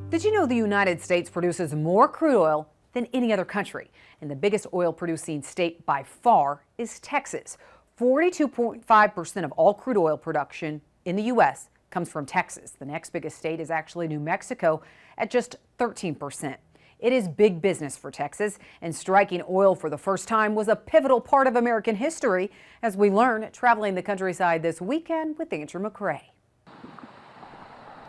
Did you know the United States produces more crude oil than any other country? And the biggest oil producing state by far is Texas. 42.5% of all crude oil production in the U.S. comes from Texas. The next biggest state is actually New Mexico at just 13%. It is big business for Texas, and striking oil for the first time was a pivotal part of American history, as we learn traveling the countryside this weekend with Andrew McCrae.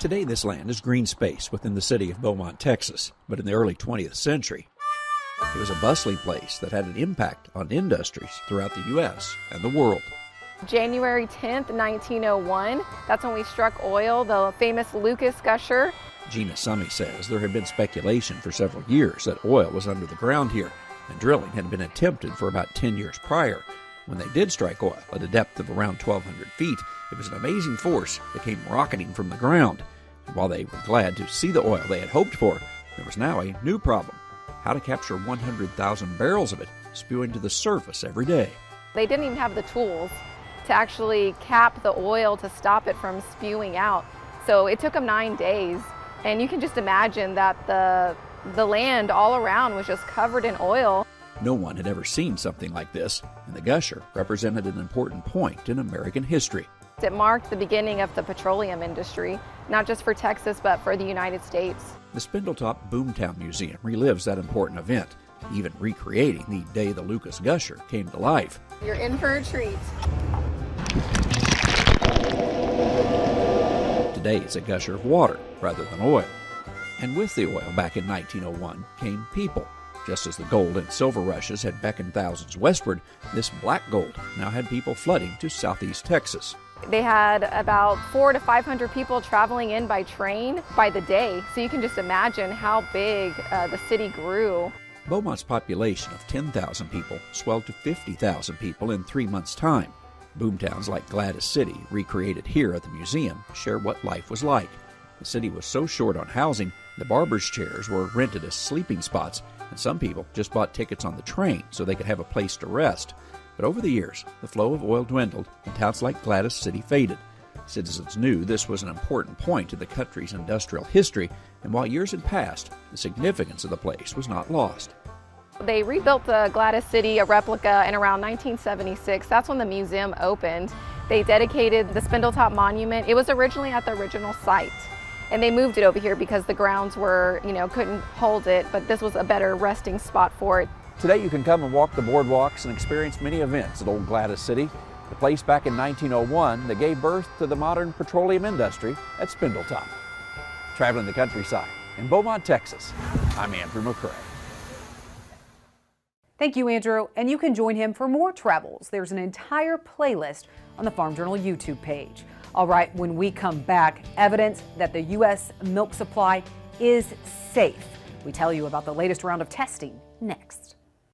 Today, this land is green space within the city of Beaumont, Texas, but in the early 20th century, it was a bustling place that had an impact on industries throughout the U.S. and the world. January 10th, 1901, that's when we struck oil, the famous Lucas Gusher. Gina Summy says there had been speculation for several years that oil was under the ground here, and drilling had been attempted for about 10 years prior. When they did strike oil at a depth of around 1,200 feet, it was an amazing force that came rocketing from the ground. And while they were glad to see the oil they had hoped for, there was now a new problem: how to capture 100,000 barrels of it spewing to the surface every day. They didn't even have the tools to actually cap the oil to stop it from spewing out. So it took them 9 days. And you can just imagine that the land all around was just covered in oil. No one had ever seen something like this, and the gusher represented an important point in American history. It marked the beginning of the petroleum industry, not just for Texas, but for the United States. The Spindletop Boomtown Museum relives that important event, even recreating the day the Lucas Gusher came to life. You're in for a treat. Today it's a gusher of water rather than oil. And with the oil back in 1901 came people. Just as the gold and silver rushes had beckoned thousands westward, this black gold now had people flooding to southeast Texas. They had about 400 to 500 people traveling in by train by the day, so you can just imagine how big the city grew. Beaumont's population of 10,000 people swelled to 50,000 people in 3 months' time. Boomtowns like Gladdys City, recreated here at the museum, share what life was like. The city was so short on housing, the barber's chairs were rented as sleeping spots, and some people just bought tickets on the train so they could have a place to rest. But over the years, the flow of oil dwindled and towns like Gladdys City faded. Citizens knew this was an important point in the country's industrial history, and while years had passed, the significance of the place was not lost. They rebuilt the Gladdys City, a replica, in around 1976. That's when the museum opened. They dedicated the Spindletop Monument. It was originally at the original site, and they moved it over here because the grounds were, couldn't hold it, but this was a better resting spot for it. Today you can come and walk the boardwalks and experience many events at Old Gladdys City, the place back in 1901 that gave birth to the modern petroleum industry at Spindletop. Traveling the countryside in Beaumont, Texas, I'm Andrew McCrae. Thank you, Andrew. And you can join him for more travels. There's an entire playlist on the Farm Journal YouTube page. All right, when we come back, evidence that the U.S. milk supply is safe. We tell you about the latest round of testing next.